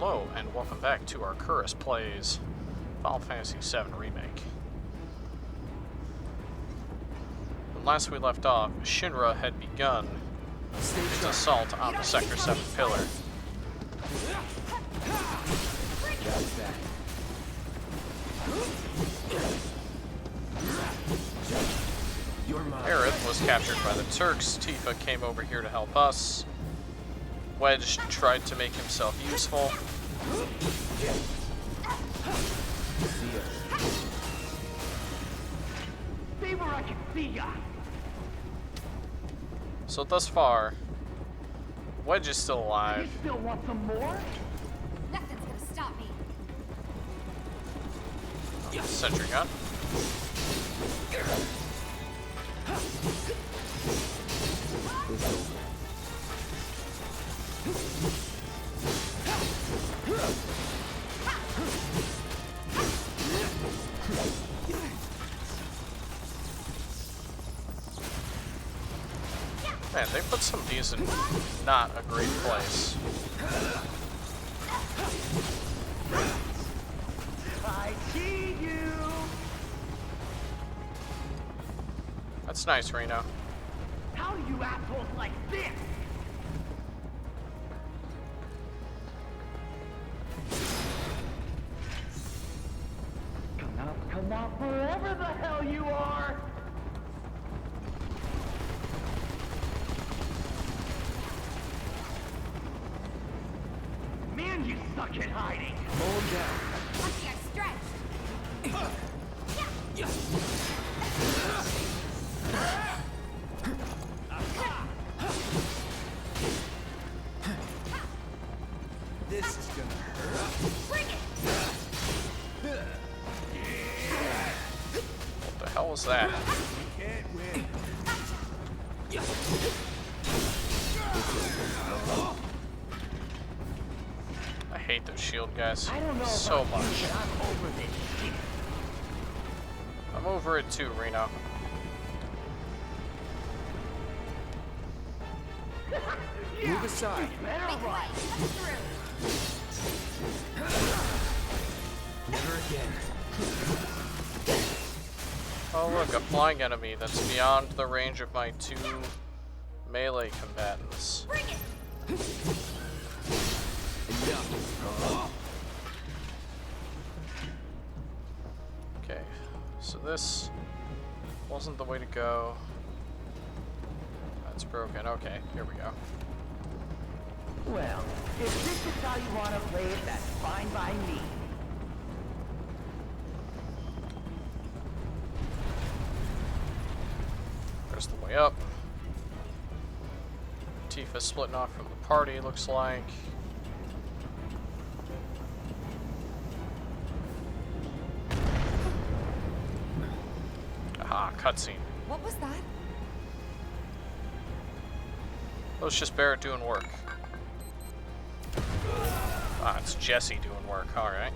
Hello, and welcome back to Arcurus Plays Final Fantasy VII Remake. When last we left off, Shinra had begun its assault on the Sector 7 pillar. Aerith was captured by the Turks. Tifa came over here to help us. Wedge tried to make himself useful. So thus far, Wedge is still alive. You still want some more? Nothing's gonna stop me. Sentry gun. Man, they put some of these in not a great place. I see you. That's nice, Reno. How do you assholes like this? Come out, wherever the hell you are. Man, you suck at hiding. Hold down. Lucky I stretched. This is gonna hurt. Bring it. What the hell was that? Can't win. I hate those shield guys I don't know so about much. you, but I'm over this shit. I'm over it too, Reno. Move aside. Make a way. Come through. Never again. Oh look, a flying enemy that's beyond the range of my two melee combatants. Bring it. Okay, so this wasn't the way to go. That's broken. Okay, here we go. Well, if this is how you want to play it, that's fine by me. There's the way up. Tifa's splitting off from the party, looks like. Aha, cutscene. What was that? Oh, it's just Barrett doing work. Ah, it's Jesse doing work, alright.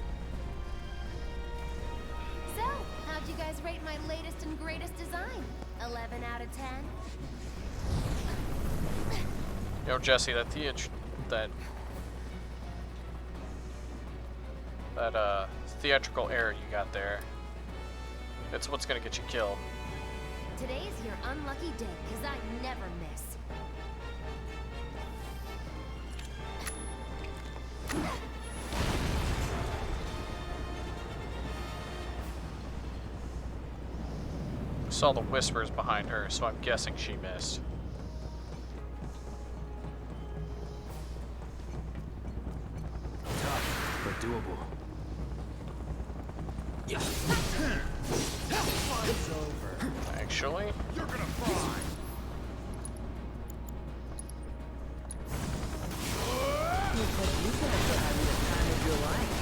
So, how'd you guys rate my latest and greatest design? 11 out of 10? Yo, Jesse, that theatrical error you got there, it's what's gonna get you killed. Today's your unlucky day, because I never miss. I saw the whispers behind her, so I'm guessing she missed. Tough, but doable. Fight's over. Actually, You're gonna fry. Looks like you guys are having the time of your life.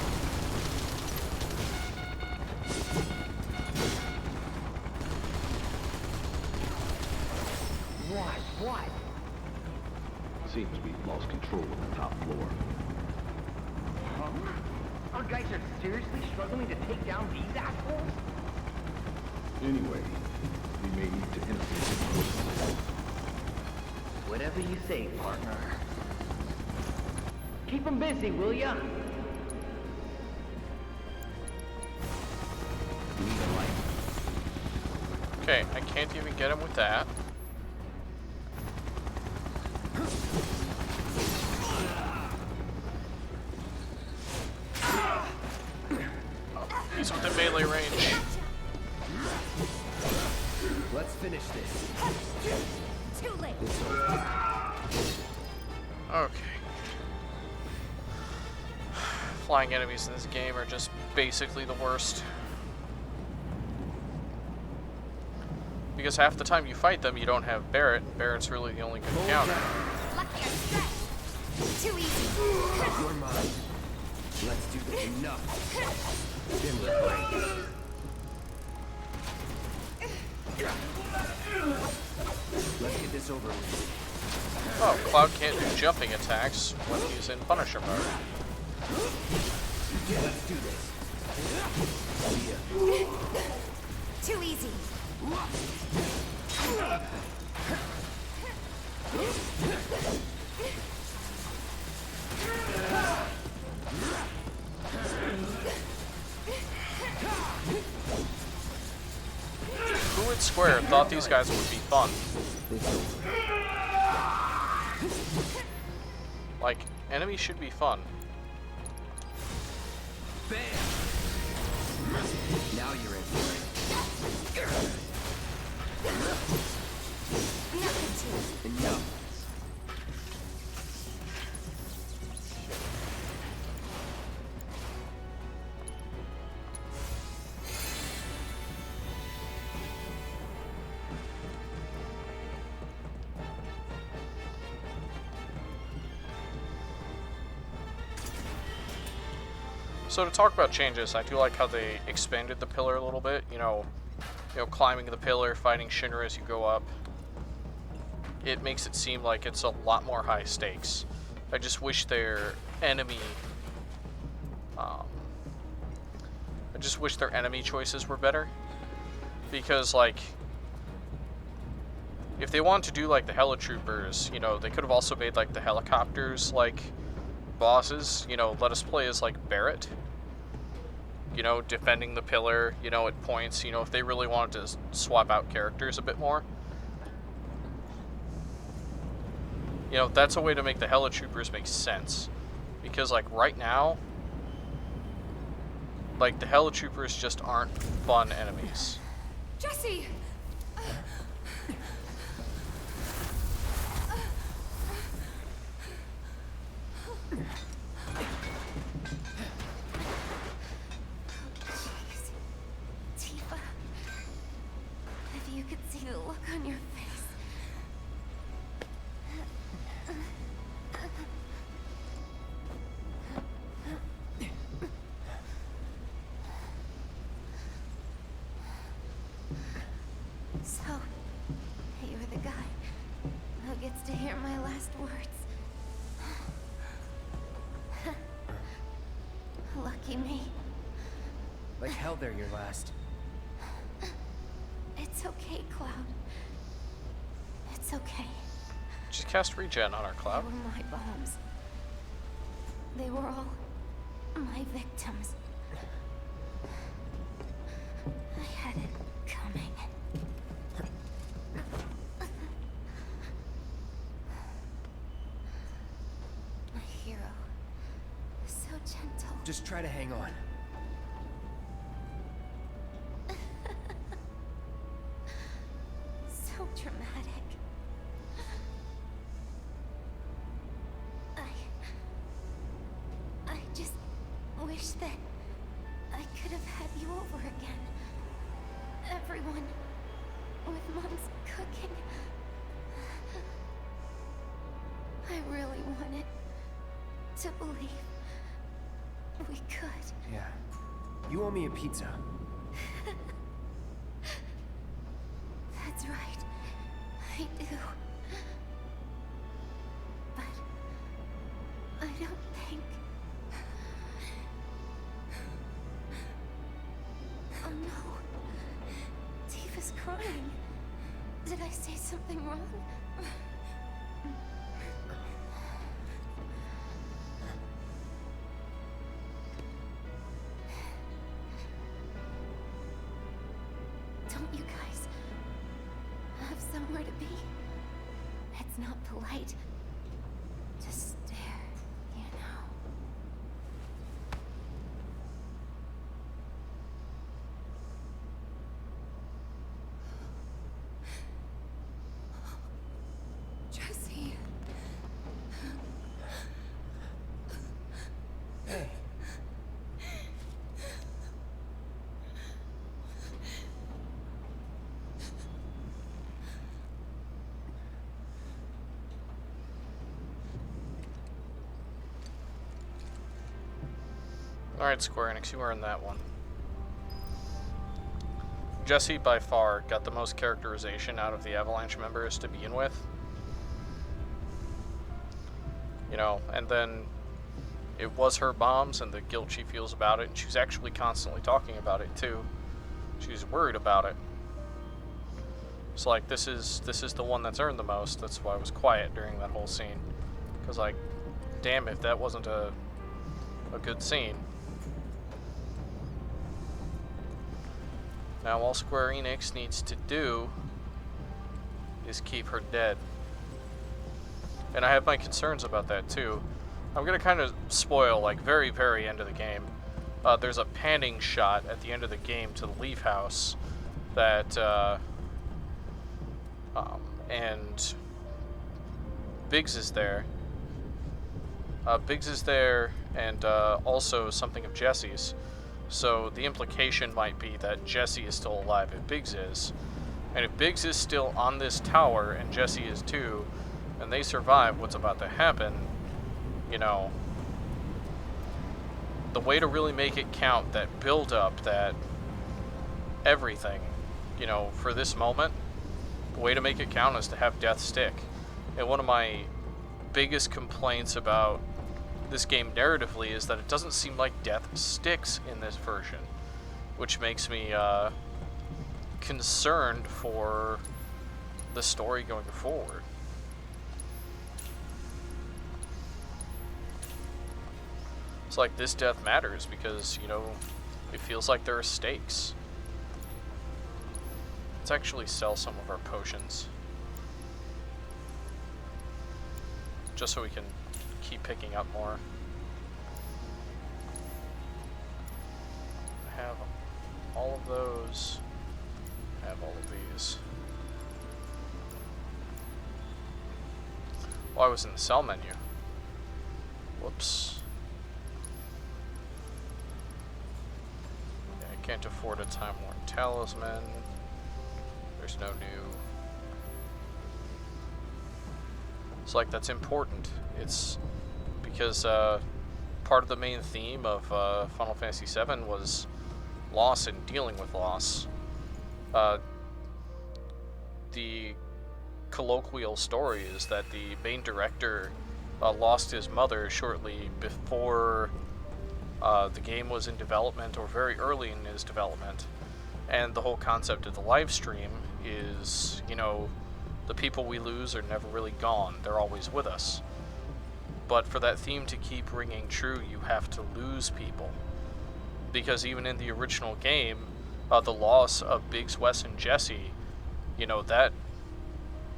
What? Seems we've lost control of the top floor. Huh? Our guys are seriously struggling to take down these assholes? Anyway, we may need to interface. Whatever you say, partner. Keep them busy, will ya? Okay, I can't even get him with that. Oh, he's within melee range. Let's finish this. Too late. Okay. Flying enemies in this game are just basically the worst. Because half the time you fight them, you don't have Barret. Barret's really the only good counter. Lucky I stretched. Too easy. You're mine. Let's do this. Enough. Then we'll break. Let's get this over with. Oh, Cloud can't do jumping attacks when he's in Punisher mode. Let's do this. Too easy. Who at Square thought these guys would be fun? Like, enemies should be fun. Bam! Now you're in for it. Enough. So to talk about changes, I do like how they expanded the pillar a little bit. You know, climbing the pillar, fighting Shinra as you go up. It makes it seem like it's a lot more high stakes. I just wish their enemy, choices were better. Because, like, if they wanted to do, like, the helitroopers, they could have also made, like, the helicopters, like, bosses. Let us play as, like, Barret. Defending the pillar, at points, if they really wanted to swap out characters a bit more. That's a way to make the helitroopers make sense. Because, like, right now, like, the helitroopers just aren't fun enemies. Jesse! You could see the look on your face. So, you're the guy who gets to hear my last words. Lucky me. Like hell they're your last. It's okay, Cloud. It's okay. Just cast regen on our Cloud. They were my bombs. They were all my victims. I had it coming. My hero. So gentle. Just try to hang on. So dramatic. I just wish that I could have had you over again. Everyone with Mom's cooking. I really wanted to believe we could. Yeah. You owe me a pizza. That's right. I do. But I don't think... Oh no. Tifa's crying. Did I say something wrong? Don't you guys somewhere to be. It's not polite to stare, you know. Jesse. Hey. Alright, Square Enix, you earned that one. Jesse, by far, got the most characterization out of the Avalanche members to begin with. You know, and then it was her bombs and the guilt she feels about it, and she's actually constantly talking about it, too. She's worried about it. It's like, this is the one that's earned the most. That's why I was quiet during that whole scene. Because, like, damn if that wasn't a good scene. Now, all Square Enix needs to do is keep her dead. And I have my concerns about that, too. I'm going to kind of spoil, like, very, very end of the game. There's a panning shot at the end of the game to the Leaf House that, and Biggs is there. Biggs is there, and also something of Jesse's. So the implication might be that Jesse is still alive if Biggs is. And if Biggs is still on this tower, and Jesse is too, and they survive what's about to happen, you know, the way to really make it count, that build up, that everything, you know, for this moment, the way to make it count is to have death stick. And one of my biggest complaints about this game narratively is that it doesn't seem like death sticks in this version, which makes me concerned for the story going forward. It's like, this death matters because, you know, it feels like there are stakes. Let's actually sell some of our potions, just so we can keep picking up more. I have all of those. I have all of these. Oh, I was in the sell menu. Whoops. Yeah, I can't afford a Time Worn Talisman. There's no new. It's like, that's important. It's because part of the main theme of Final Fantasy VII was loss and dealing with loss. The colloquial story is that the main director lost his mother shortly before the game was in development, or very early in his development. And the whole concept of the live stream is, you know, the people we lose are never really gone. They're always with us. But for that theme to keep ringing true, you have to lose people. Because even in the original game, the loss of Biggs, Wes, and Jesse, you know, that,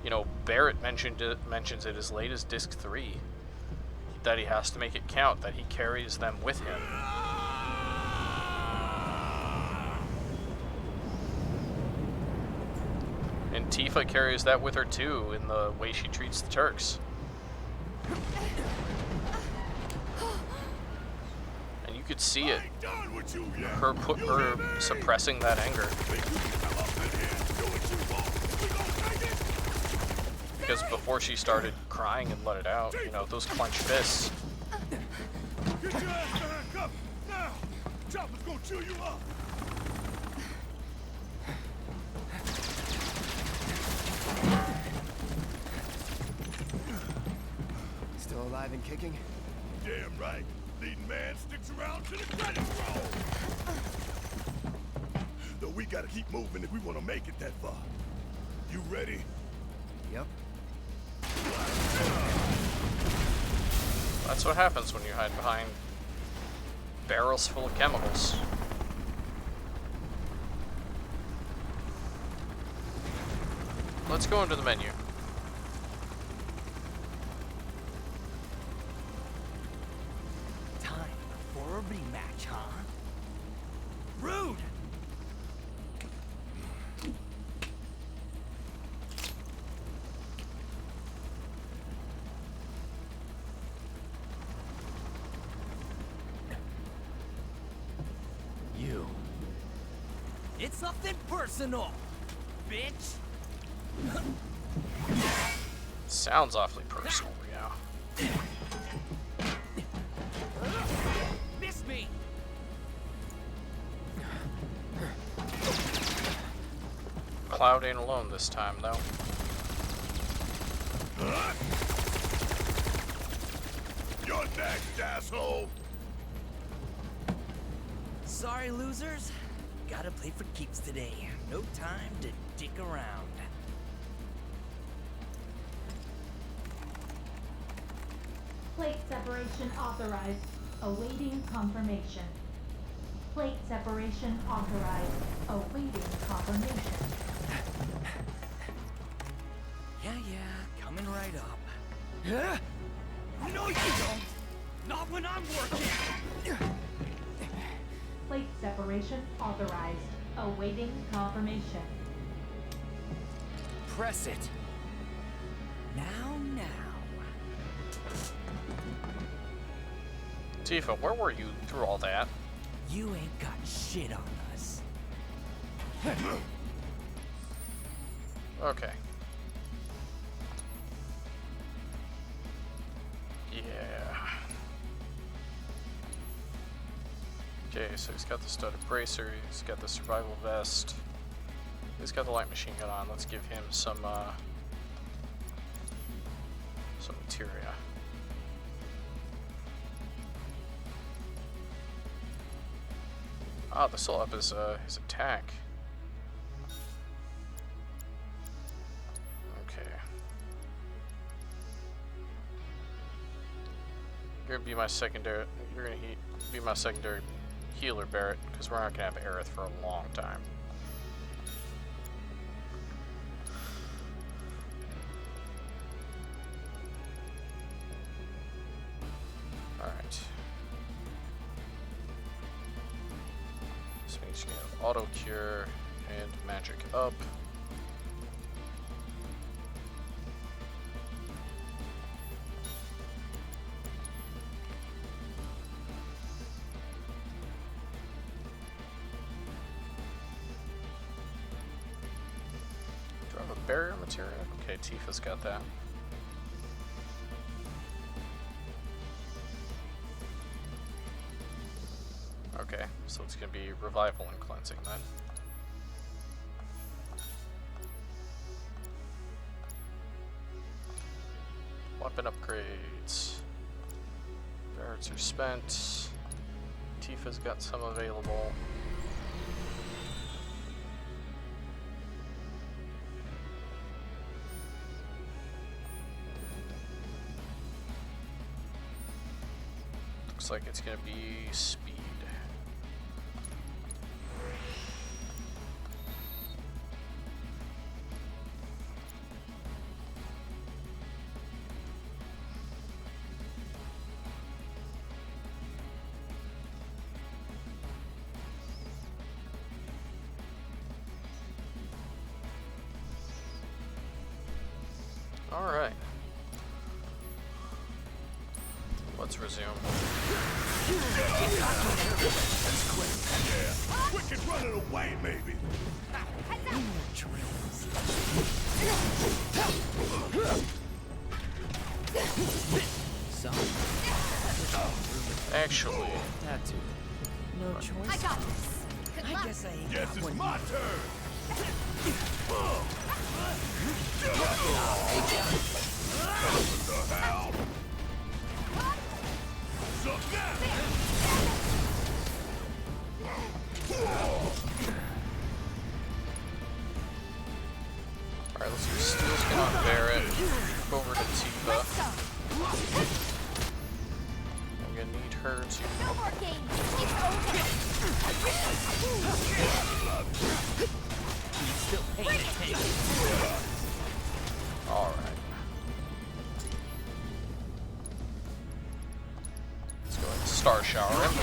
you know, Barrett mentions it as late as Disc 3, that he has to make it count, that he carries them with him. And Tifa carries that with her too, in the way she treats the Turks. And you could see it, her suppressing that anger. Because before she started crying and let it out, you know, those clenched fists. Get your ass behind cover now! Chopper's gonna chew you up! Still alive and kicking? Damn right. Leading man sticks around to the credits roll. Though we gotta keep moving if we want to make it that far. You ready? Yep. That's what happens when you hide behind barrels full of chemicals. let's go into the menu. Time for a rematch, huh? Rude! You. It's something personal, bitch! Sounds awfully personal, yeah. Miss me! Cloud ain't alone this time, though. You're next, asshole! Sorry, losers. Gotta play for keeps today. No time to dick around. Plate separation authorized. Awaiting confirmation. Plate separation authorized. Awaiting confirmation. Yeah, coming right up. Huh? No, you don't! Not when I'm working! Plate separation authorized. Awaiting confirmation. Press it. Now. Tifa, where were you through all that? You ain't got shit on us. Okay. Yeah. Okay, so he's got the studded bracer, he's got the survival vest, he's got the light machine gun on. Let's give him some materia. Ah, this will up his attack. Okay. You're gonna be my secondary. You're gonna be my secondary healer, Barrett, because we're not gonna have Aerith for a long time. All right. So he's gonna have auto cure and magic up. Do I have a barrier material? Okay, Tifa's got that. Okay, so it's gonna be revival and cleansing then. Weapon upgrades. Barrett's are spent. Tifa's got some available. Looks like it's gonna be speed. All right. Let's resume. Quick and run it away, maybe! Actually, That too. No choice. I got this. Good I luck. guess I ain't Guess got it's one. my turn! What the hell? Suck that! alright, let's do Steel Skin on Barrett. Over to Tifa. I'm gonna need her to. No more games. It's over. Still paying attention. star shower him.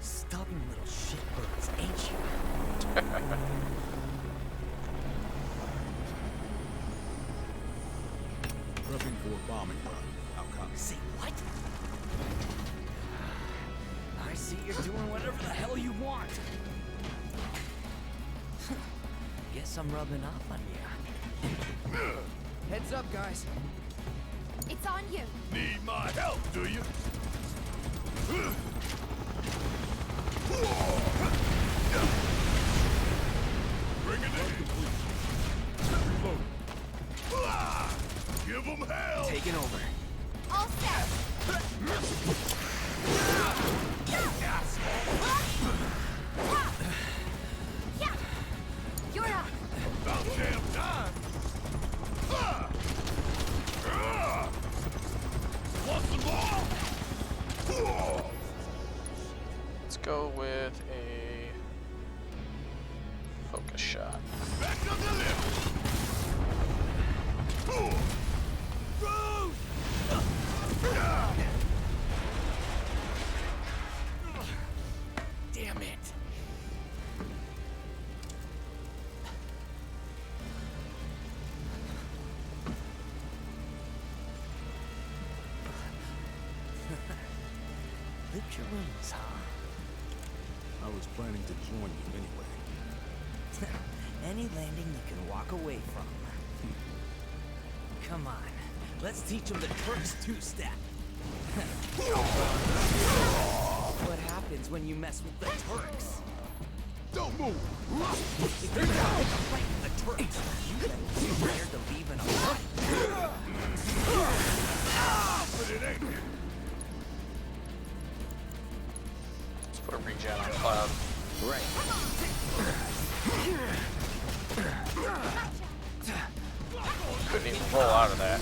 Stubborn little shitbirds, ain't you? Prepping for a bombing run. How come? Say what? I see you're doing whatever the hell you want. Guess I'm rubbing off on you. Heads up, guys. It's on you. Need my help, do you? Bring it in. Reload. Give them hell. Taking over. All set. Yeah. You're up. About damn time. Want some more? Let's go with a focus shot. Back up the lift. Damn it. Lift your wings, huh? I was planning to join you anyway. Any landing you can walk away from. Come on, let's teach them the Turks two-step. What happens when you mess with the Turks? Don't move. If you're not gonna fight with the Turks, you better be prepared to leave in a fight. But it ain't. Let's put a regen on Cloud. Right. Couldn't even roll out of that.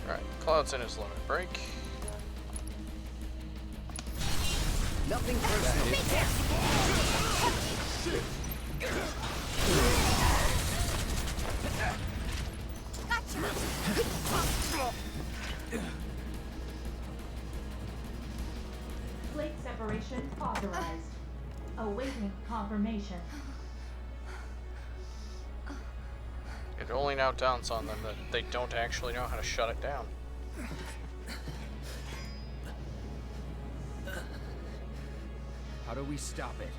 Alright, Cloud's in his limit break. Nothing personal. Flake separation authorized. Awaiting confirmation. It only now dawns on them that they don't actually know how to shut it down. How do we stop it?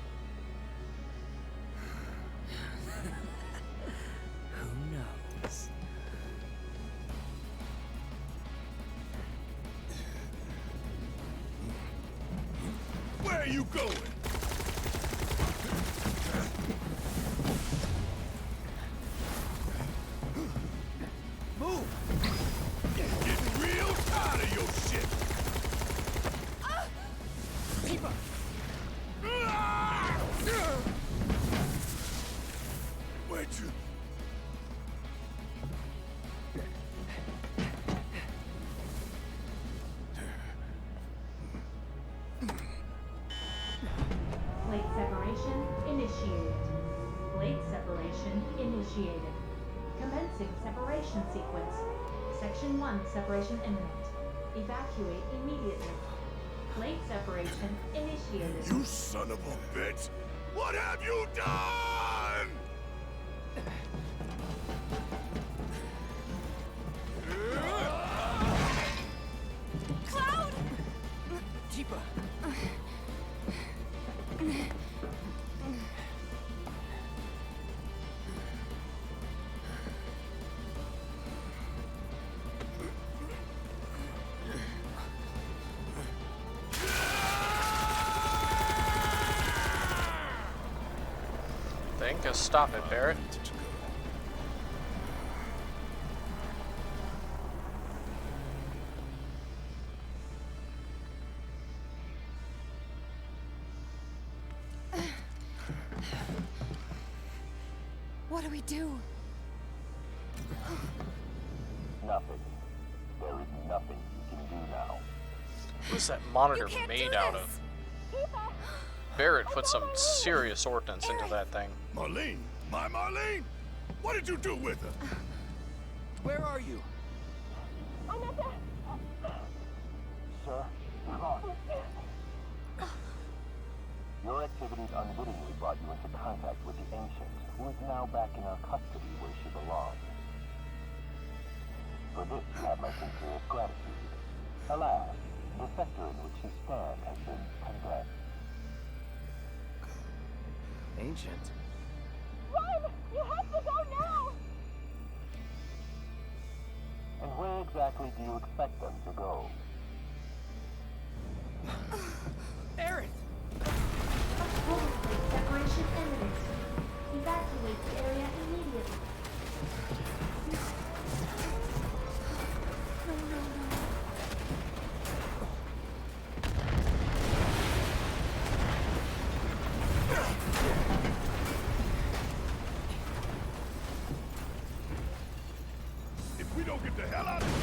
Who knows? Where are you going? Move! Getting real tired of your shit. Keep up! Where'd you? Flake separation initiated. Blade separation initiated. Commencing separation sequence. Section 1 separation imminent. Evacuate immediately. Blade separation initiated. You son of a bitch! What have you done? Cloud! Tifa! Think of stop it, Barrett. What do we do? Nothing. There is nothing you can do now. What is that monitor You can't made do out this. of? Barrett put some serious ordnance into that thing. Marlene? My Marlene? What did you do with her? Where are you? Sir, come on. Your activities unwittingly brought you into contact with the Ancient, who is now back in our custody where she belongs. For this, you have my sincerest gratitude. Alas, the sector in which you stand has been condemned. Ancient. Run! You have to go now! And where exactly do you expect them to go? Aaron! Overflight separation imminent. Evacuate the area immediately. No, no, no. If we don't get the hell out of here,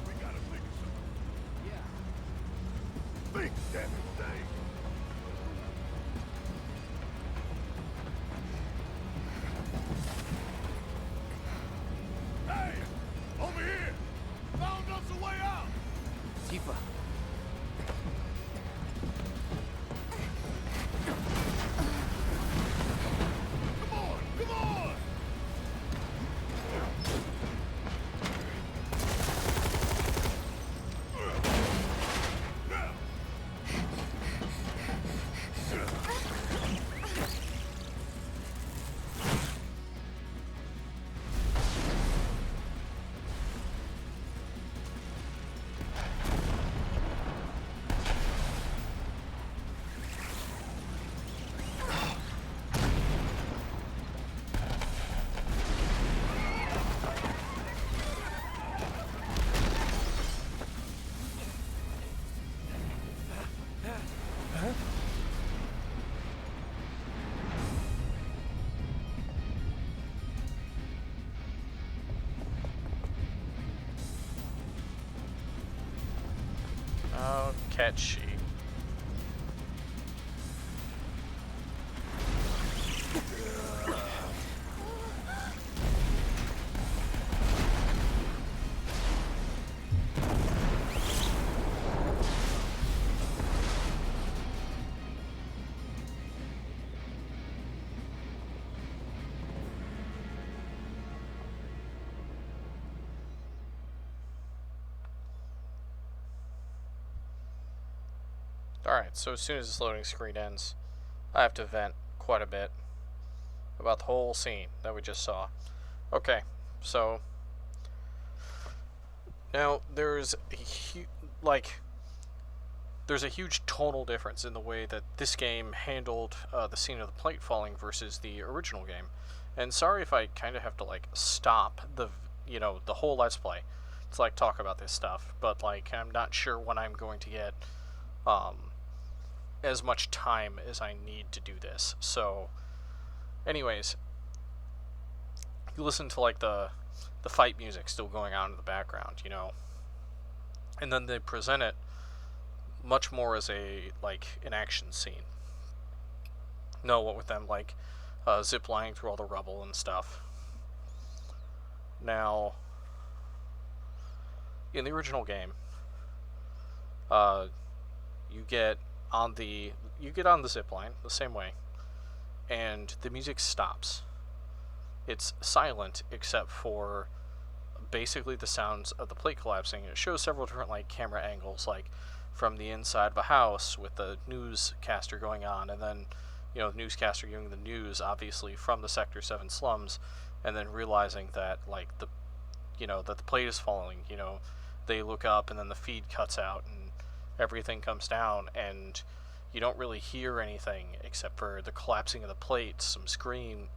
we gotta figure something. Yeah. Think, damn it, Dave. Hey! Over here! Found us a way out! Tifa. Come on! Come on! Oh, catchy. Alright, so as soon as this loading screen ends, I have to vent quite a bit about the whole scene that we just saw. Okay, so now there's a huge tonal difference in the way that this game handled the scene of the plate falling versus the original game. And sorry if I kind of have to stop the whole Let's Play to talk about this stuff, but I'm not sure when I'm going to get as much time as I need to do this. So anyways, you listen to the fight music still going on in the background, and then they present it much more as an action scene. No, what with them zip lining through all the rubble and stuff. Now, in the original game, you get on the zip line the same way, and the music stops. It's silent except for basically the sounds of the plate collapsing. It shows several different camera angles, from the inside of a house with the newscaster going on, and then the newscaster giving the news, obviously from the Sector 7 slums, and then realizing that that the plate is falling. They look up, and then the feed cuts out, and everything comes down, and you don't really hear anything except for the collapsing of the plate, some screaming,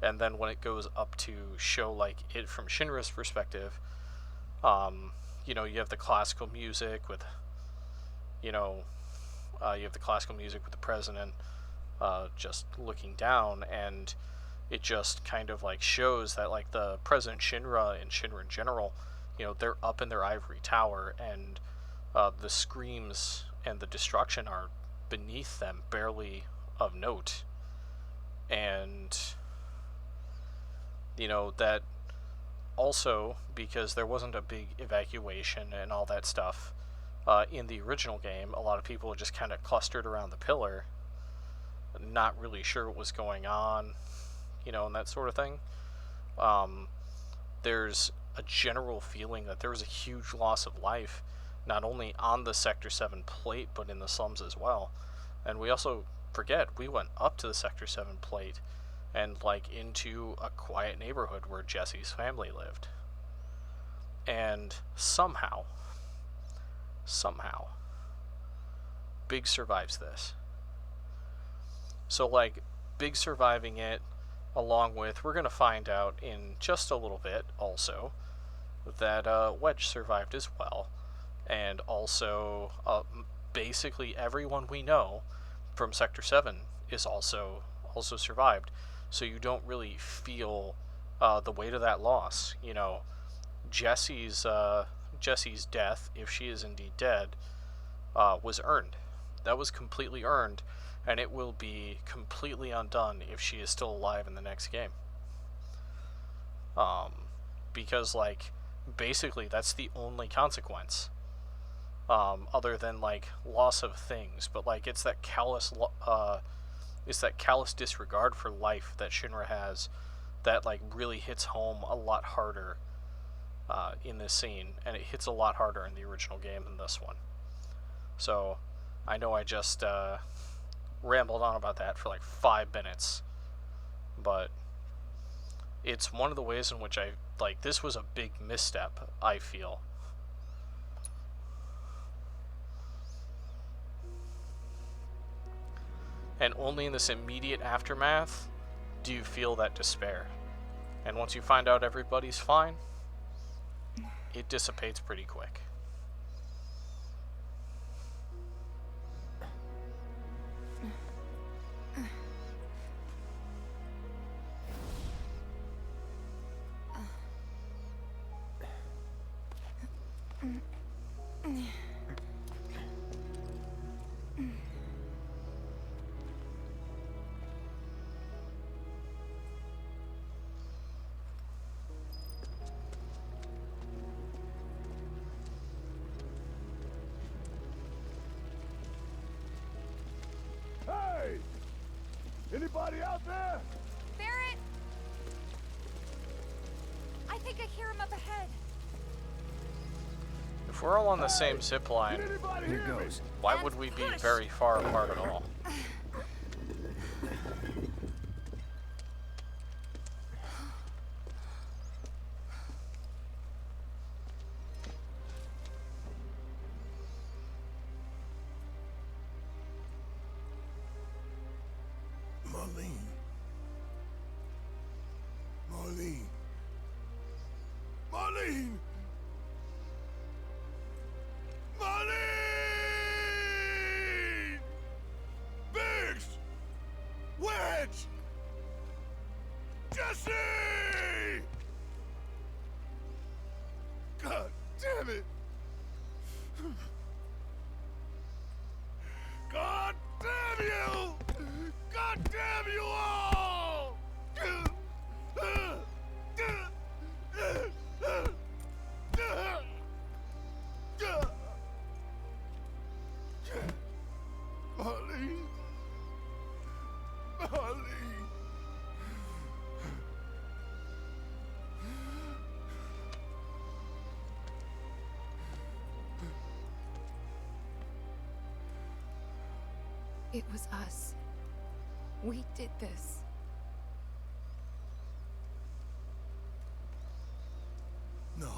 and then when it goes up to show it from Shinra's perspective, you have the classical music with, you have the classical music with the president, just looking down, and it just kind of like shows that like the President Shinra and Shinra in general, you know, they're up in their ivory tower, and the screams and the destruction are beneath them, barely of note. And you know, that also because there wasn't a big evacuation and all that stuff in the original game, a lot of people just kind of clustered around the pillar, not really sure what was going on, you know, and that sort of thing. There's a general feeling that there was a huge loss of life, not only on the Sector 7 plate, but in the slums as well. And we also forget, we went up to the Sector 7 plate and like into a quiet neighborhood where Jesse's family lived. And somehow, Big survives this. So like, Big surviving it, along with, we're going to find out in just a little bit also, that Wedge survived as well. And also, basically everyone we know from Sector 7 is also survived. So you don't really feel the weight of that loss. You know, Jesse's death, if she is indeed dead, was earned. That was completely earned, and it will be completely undone if she is still alive in the next game. Because, like, basically that's the only consequence, other than, like, loss of things. But, like, it's that callous disregard for life that Shinra has that, like, really hits home a lot harder in this scene, and it hits a lot harder in the original game than this one. So, I know I just rambled on about that for like 5 minutes, but it's one of the ways in which I, like, this was a big misstep, I feel. And only in this immediate aftermath do you feel that despair. And once you find out everybody's fine, it dissipates pretty quick. Hey! Anybody out there? Barrett! I think I hear him up ahead. If we're all on the same zip line, Here goes. why would we be very far apart at all? Marlene! Biggs! Wedge! Jesse! God damn it! God damn you! God damn you all! Marlene. It was us. We did this. No.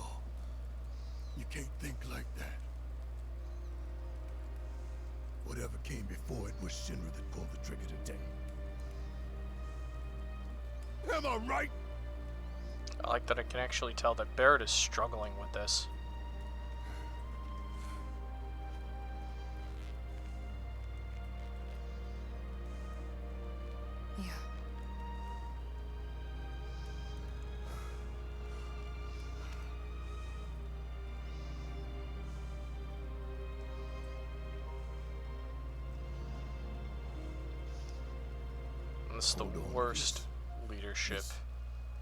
You can't think like that. Whatever came before it was Shinra that pulled the trigger today. Am I right? I like that I can actually tell that Barrett is struggling with this. is the Hold on to worst this. leadership This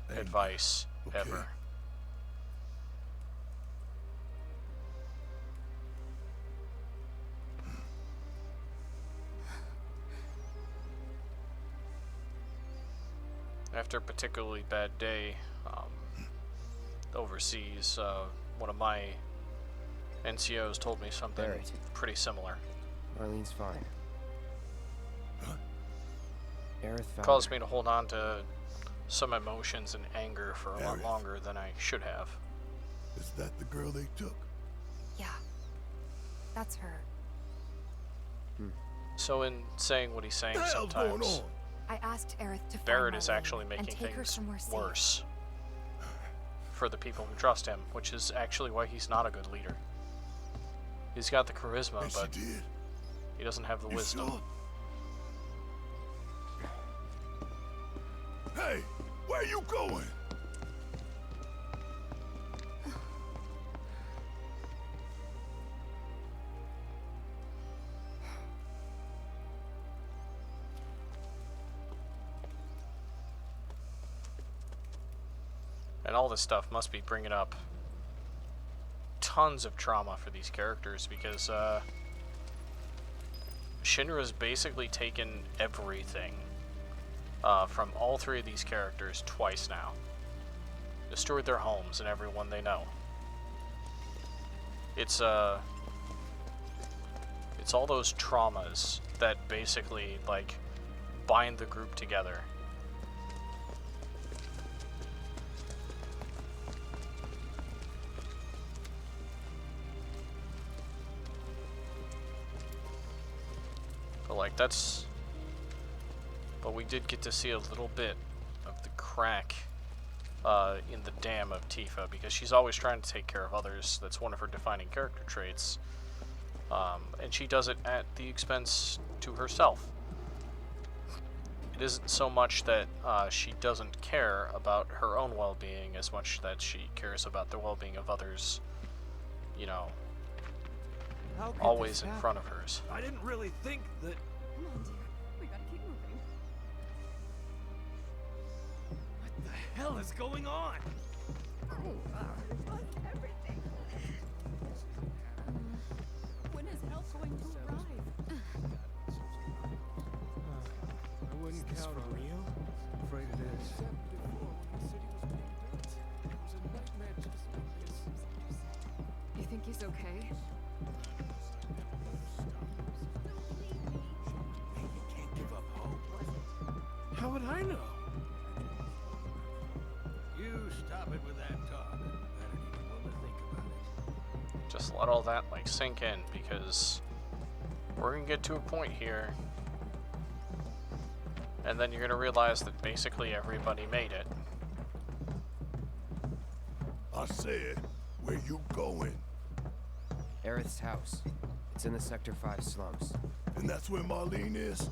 anger, advice okay? ever. After a particularly bad day overseas, one of my NCOs told me something Barrett. pretty similar. Marlene's fine. Aerith found Caused her. me to hold on to some emotions and anger for a lot Aerith. longer than I should have. Is that the girl they took? Yeah. That's her. So in saying what he's saying What the hell's going sometimes, on? I asked Aerith to find Barrett is Marlene actually and making take her things somewhere safe. worse for the people who trust him, which is actually why he's not a good leader. He's got the charisma, And but she did? he doesn't have the You wisdom. sure? Hey, where you going? And all this stuff must be bringing up tons of trauma for these characters because Shinra's basically taken everything from all three of these characters twice now. Destroyed their homes and everyone they know. It's all those traumas that basically like bind the group together. But like that's, but we did get to see a little bit of the crack in the dam of Tifa because she's always trying to take care of others. That's one of her defining character traits, and she does it at the expense to herself. It isn't so much that she doesn't care about her own well-being as much that she cares about the well-being of others, you know, How could always this in happen? front of hers. I didn't really think that. Come on, dear. We gotta keep moving. What the hell is going on? Lost everything. When is help going to arrive? I wouldn't count on it. I'm afraid it is. You think he's okay? You can't give up hope. How would I know? You stop it with that talk. I don't even want to think about it. Just let all that like sink in because we're gonna get to a point here and then you're gonna realize that basically everybody made it. I said, where you going? Aerith's house. It's in the Sector 5 slums, And that's where Marlene is?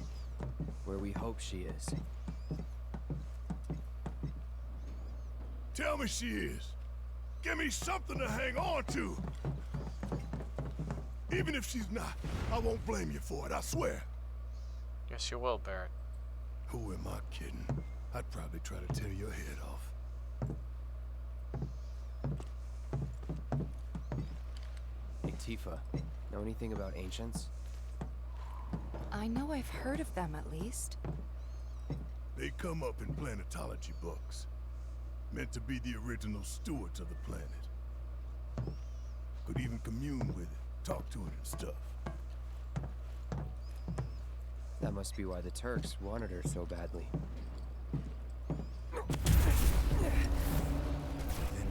where we hope she is. Tell me she is. Give me something to hang on to. Even if she's not, I won't blame you for it, I swear. Yes, you will, Barrett. Who am I kidding? I'd probably try to tear your head off. Hey, Tifa, know anything about ancients? I know I've heard of them at least. They come up in planetology books. Meant to be the original stewards of the planet. Could even commune with it, talk to it and stuff. That must be why the Turks wanted her so badly. In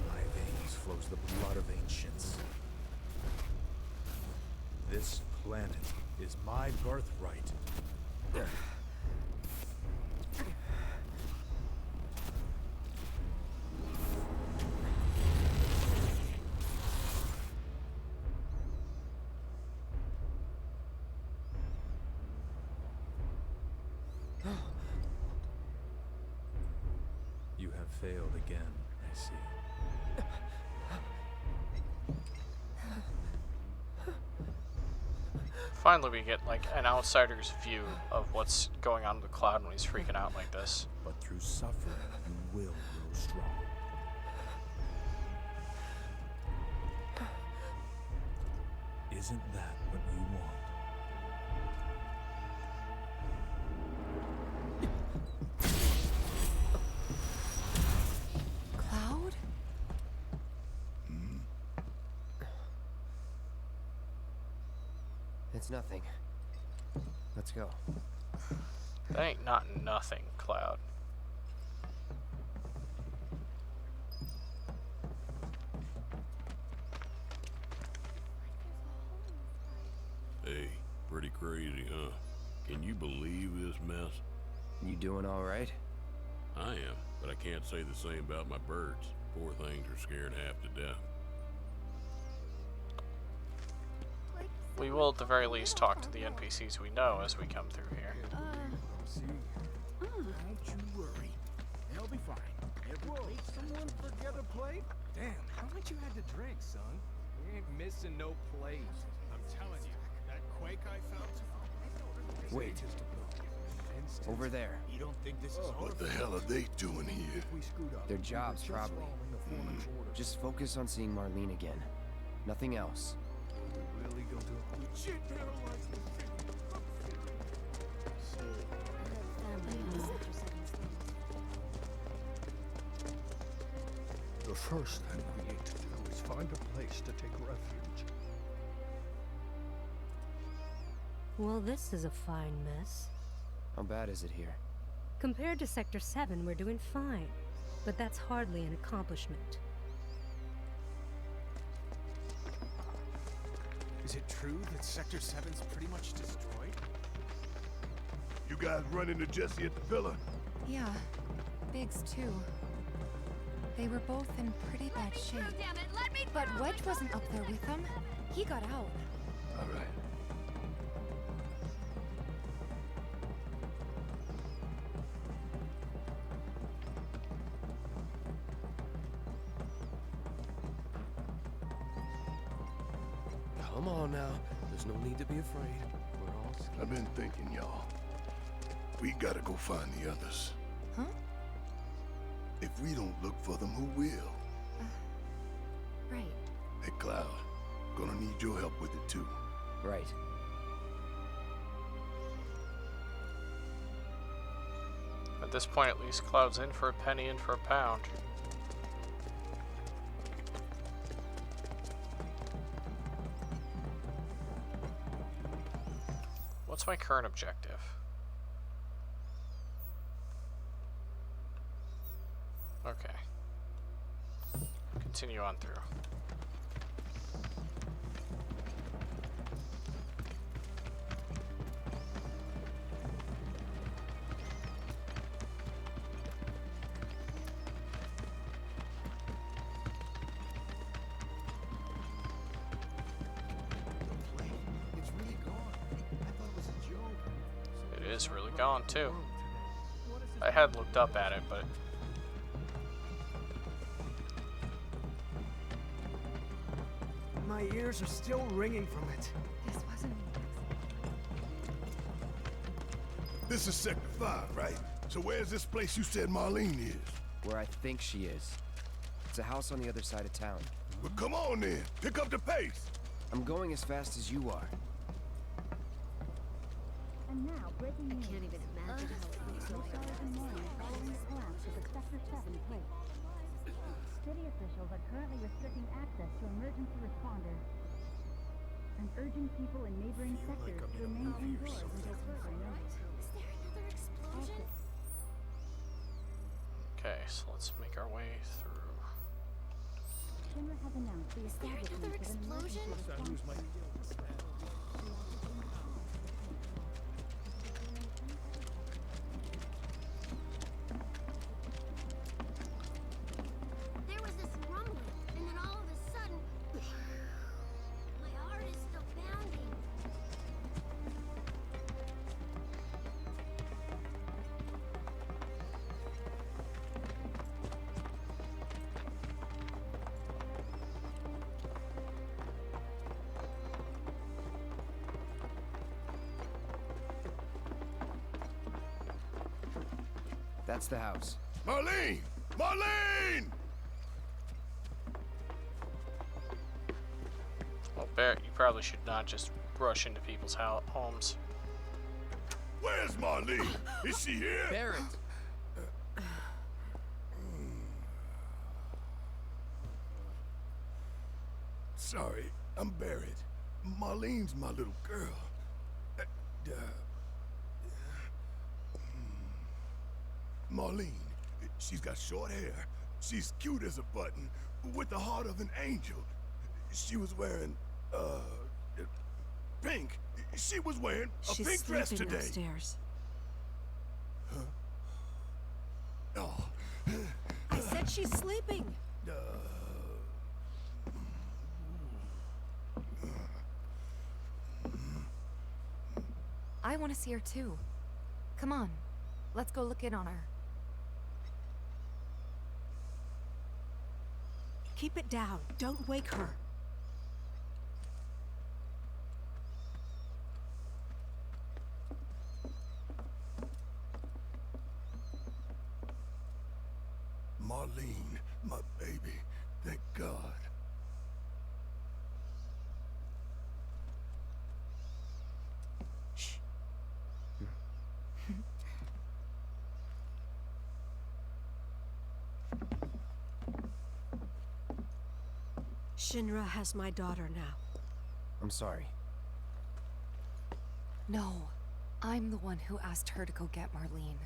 my veins flows the blood of ancients. This planet is my birthright. You have failed again, I see. Finally, we get like an outsider's view of what's going on with Cloud when he's freaking out like this. But through suffering, you will grow strong. Isn't that what you want? Cloud? It's nothing. Let's go. That ain't not nothing, Cloud. Hey, pretty crazy, huh? Can you believe this mess? You doing all right? I am, but I can't say the same about my birds. Poor things are scared half to death. We will at the very least talk to the NPCs we know as we come through here. Don't you worry. They'll be fine. Whoa, someone forget a plate? Damn, how much you had to drink, son? We ain't missing no plate. I'm telling you, that quake I felt. Wait. Over there. You don't think this is What the hell are they doing here? Their jobs, probably. Just focus on seeing Marlene again. Nothing else. Really go to shit paralyzed me. The first thing we need to do is find a place to take refuge. Well, this is a fine mess. How bad is it here? Compared to Sector 7, we're doing fine. But that's hardly an accomplishment. Is it true that Sector 7's pretty much destroyed? You guys run into Jesse at the villa? Yeah. Biggs, too. They were both in pretty bad shape. But Wedge wasn't up there with them. He got out. All right. Come on now. There's no need to be afraid. We're all scared. I've been thinking, y'all. We gotta go find the others. Huh? If we don't look for them, who will? Right. Hey, Cloud. Gonna need your help with it, too. Right. At this point, at least, Cloud's in for a penny, in for a pound. What's my current objective? Okay. Continue on through. It's really gone. I thought it was a joke. It is really gone, too. I had looked up at it, but... My ears are still ringing from it. This wasn't... This is Sector 5, right? So where's this place you said Marlene is? Where I think she is. It's a house on the other side of town. Well, come on then. Pick up the pace. I'm going as fast as you are. And now, breaking news. I can't even imagine how it feels No like stars in mourning following the collapse of the Sector 7 quake. City officials are currently restricting access to emergency responders and urging people in neighboring sectors to remain indoors until further notice. Is there another explosion? Okay, so let's make our way through. Shinra has announced the Is there establishment another of an explosion? emergency response. There was this rumbling, and then all of a sudden, my heart is still pounding. That's the house. Marlene! Marlene! Well, Barrett, you probably should not just rush into people's homes. Where's Marlene? Is she here? Barrett! Sorry, I'm Barrett. Marlene's my little girl. Marlene, she's got short hair. She's cute as a button, with the heart of an angel. She was wearing, pink. She was wearing a pink dress today. She's sleeping upstairs. Huh? Oh. I said she's sleeping. I want to see her too. Come on, let's go look in on her. Keep it down. Don't wake her. Marlene, my baby. Thank God. Shh. Shinra has my daughter now. I'm sorry. No, I'm the one who asked her to go get Marlene.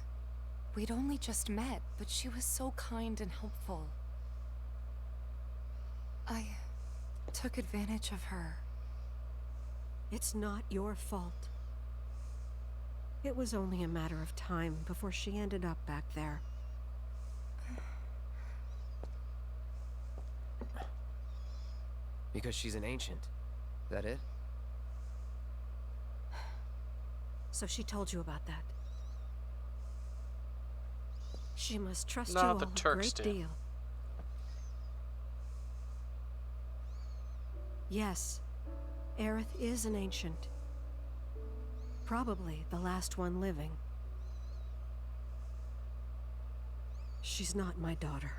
We'd only just met, but she was so kind and helpful. I took advantage of her. It's not your fault. It was only a matter of time before she ended up back there. Because she's an ancient. That it? So she told you about that. She must trust No, you all the a Turks great do. deal. Yes, Aerith is an ancient. Probably the last one living. She's not my daughter.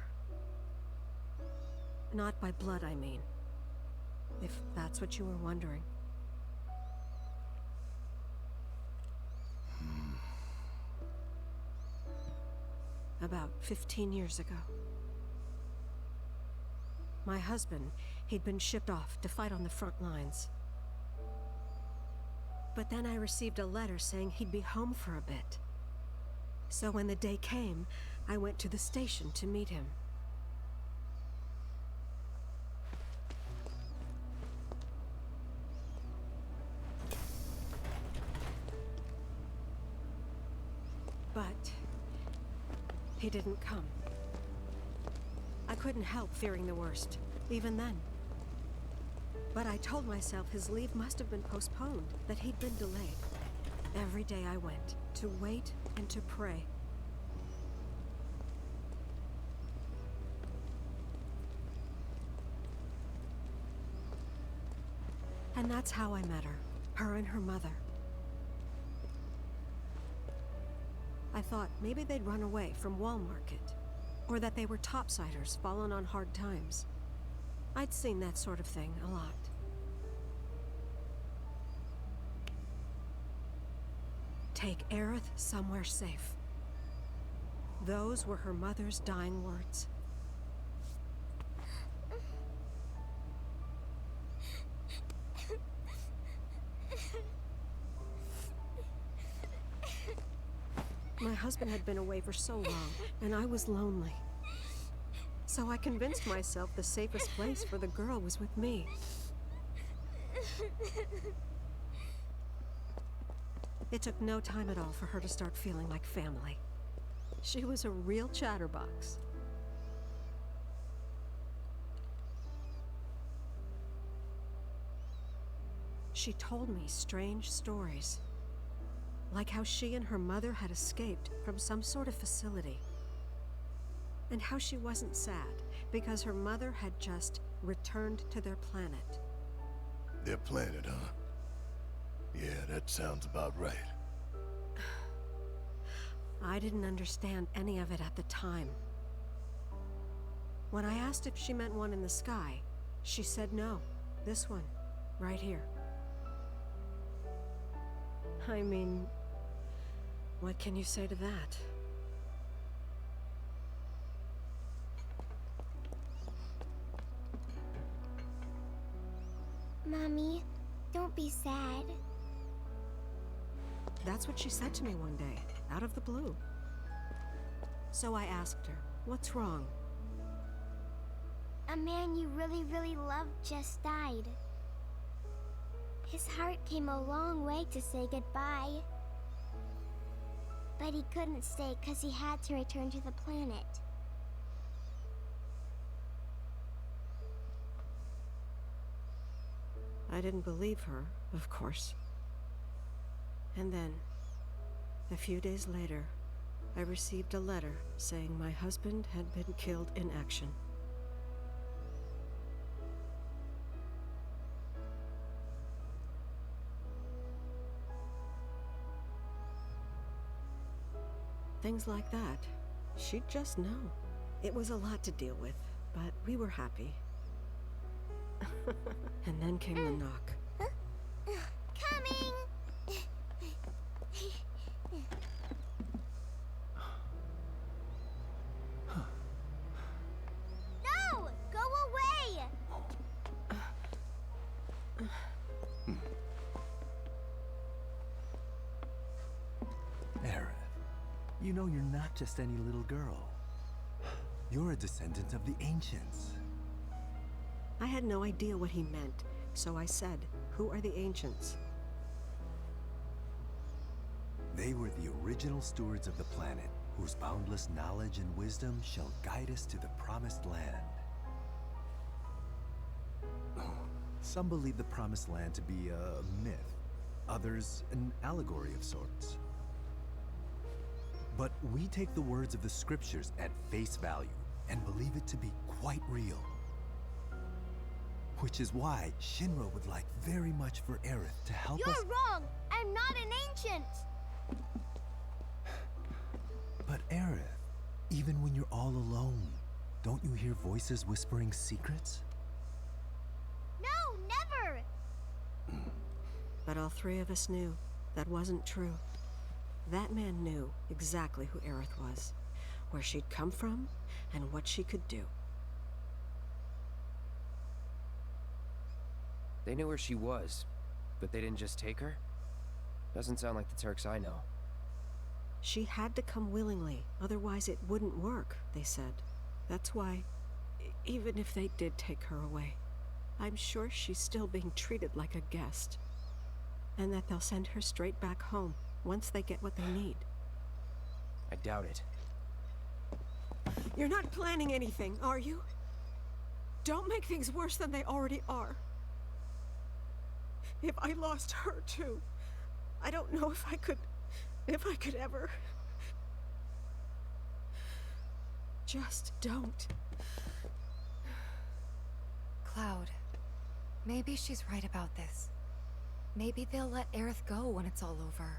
Not by blood, I mean. If that's what you were wondering. About 15 years ago. My husband, he'd been shipped off to fight on the front lines. But then I received a letter saying he'd be home for a bit. So when the day came, I went to the station to meet him. But he didn't come. I couldn't help fearing the worst, even then. But I told myself his leave must have been postponed, that he'd been delayed. Every day I went, to wait and to pray. And that's how I met her, her and her mother. I thought maybe they'd run away from Wall Market, or that they were topsiders fallen on hard times. I'd seen that sort of thing a lot. Take Aerith somewhere safe. Those were her mother's dying words. My husband had been away for so long, and I was lonely. So I convinced myself the safest place for the girl was with me. It took no time at all for her to start feeling like family. She was a real chatterbox. She told me strange stories. Like how she and her mother had escaped from some sort of facility. And how she wasn't sad, because her mother had just returned to their planet. Their planet, huh? Yeah, that sounds about right. I didn't understand any of it at the time. When I asked if she meant one in the sky, she said no. This one, right here. I mean, what can you say to that? Mommy, don't be sad. That's what she said to me one day, out of the blue. So I asked her, what's wrong? A man you really, really loved just died. His heart came a long way to say goodbye. But he couldn't stay because he had to return to the planet. I didn't believe her, of course. And then, a few days later, I received a letter saying my husband had been killed in action. Things like that. She'd just know. It was a lot to deal with, but we were happy. And then came the knock. Coming! No! Go away! Aerith, you know you're not just any little girl. You're a descendant of the ancients. I had no idea what he meant, so I said, "Who are the ancients?" They were the original stewards of the planet, whose boundless knowledge and wisdom shall guide us to the promised land. Some believe the promised land to be a myth, others an allegory of sorts. But we take the words of the scriptures at face value and believe it to be quite real. Which is why Shinra would like very much for Aerith to help us— You're wrong! I'm not an ancient! But Aerith, even when you're all alone, don't you hear voices whispering secrets? No, never! But all three of us knew that wasn't true. That man knew exactly who Aerith was, where she'd come from, and what she could do. They knew where she was, but they didn't just take her? Doesn't sound like the Turks I know. She had to come willingly, otherwise it wouldn't work, they said. That's why, even if they did take her away, I'm sure she's still being treated like a guest. And that they'll send her straight back home, once they get what they need. I doubt it. You're not planning anything, are you? Don't make things worse than they already are. If I lost her too, I don't know if I could ever. Just don't. Cloud, maybe she's right about this. Maybe they'll let Aerith go when it's all over.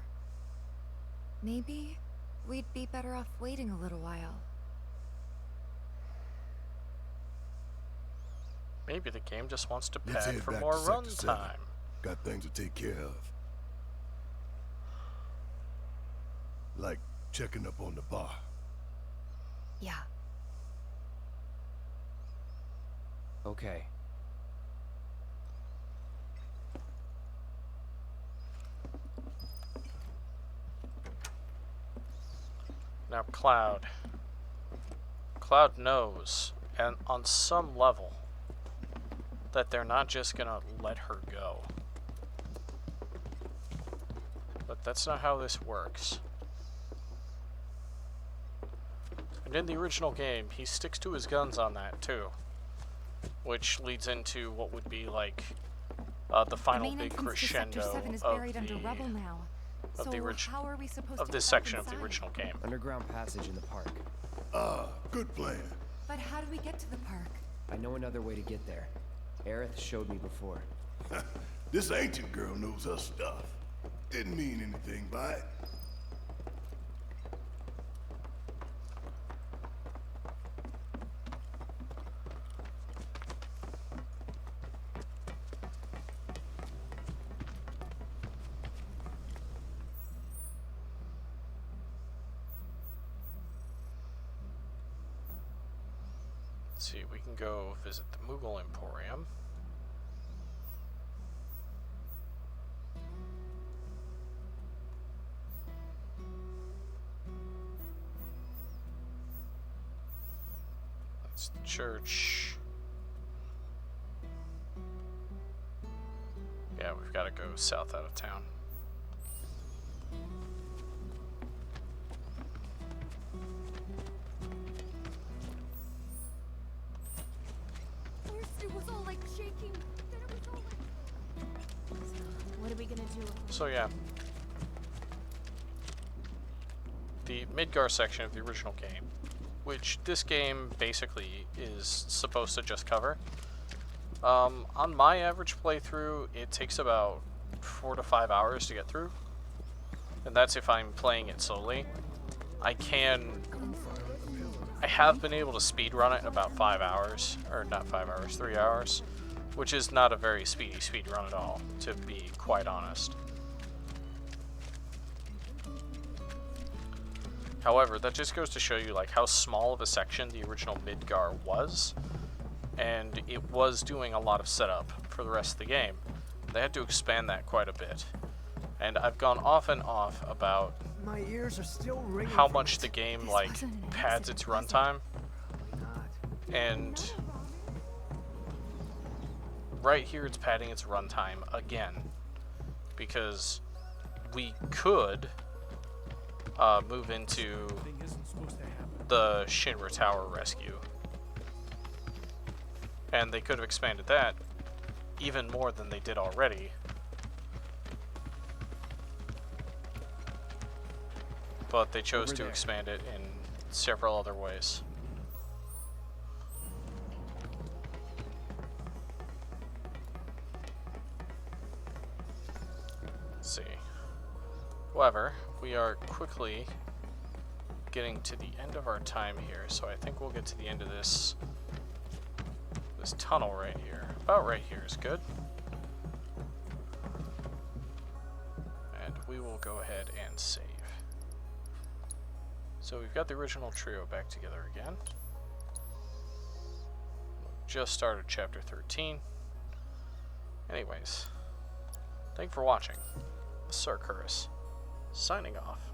Maybe we'd be better off waiting a little while. Maybe the game just wants to Let's pad head for back more to run Sector 7. time. Got things to take care of. Like checking up on the bar. Yeah. Okay. Now, Cloud. Cloud knows, and on some level, that they're not just gonna let her go. But that's not how this works. And in the original game, he sticks to his guns on that, too. Which leads into what would be like the final big crescendo of the original of this section of the original game. Underground passage in the park. Good plan. But how do we get to the park? I know another way to get there. Aerith showed me before. This ancient girl knows her stuff. Didn't mean anything by it. Let's see, we can go visit the Mughal Emporium. That's the church. Yeah, we've got to go south out of town. First it was all like shaking, then it was all like... What are we gonna do? So yeah. The Midgar section of the original game, which this game basically is supposed to just cover. On my average playthrough, it takes about 4 to 5 hours to get through. And that's if I'm playing it slowly. I have been able to speedrun it in about 5 hours, or not 5 hours, 3 hours, which is not a very speedy speedrun at all, to be quite honest. However, that just goes to show you like how small of a section the original Midgar was, and it was doing a lot of setup for the rest of the game. They had to expand that quite a bit, and I've gone off and off about My ears are still ringing how from much it. the game like pads its runtime, and right here it's padding its runtime again because we could move into the Shinra Tower rescue, and they could have expanded that even more than they did already. But they chose to expand it in several other ways. Let's see. However, we are quickly getting to the end of our time here, so I think we'll get to the end of this tunnel right here. About right here is good. And we will go ahead and save. So we've got the original trio back together again. Just started chapter 13. Anyways, thanks for watching. This is Sarkuris, signing off.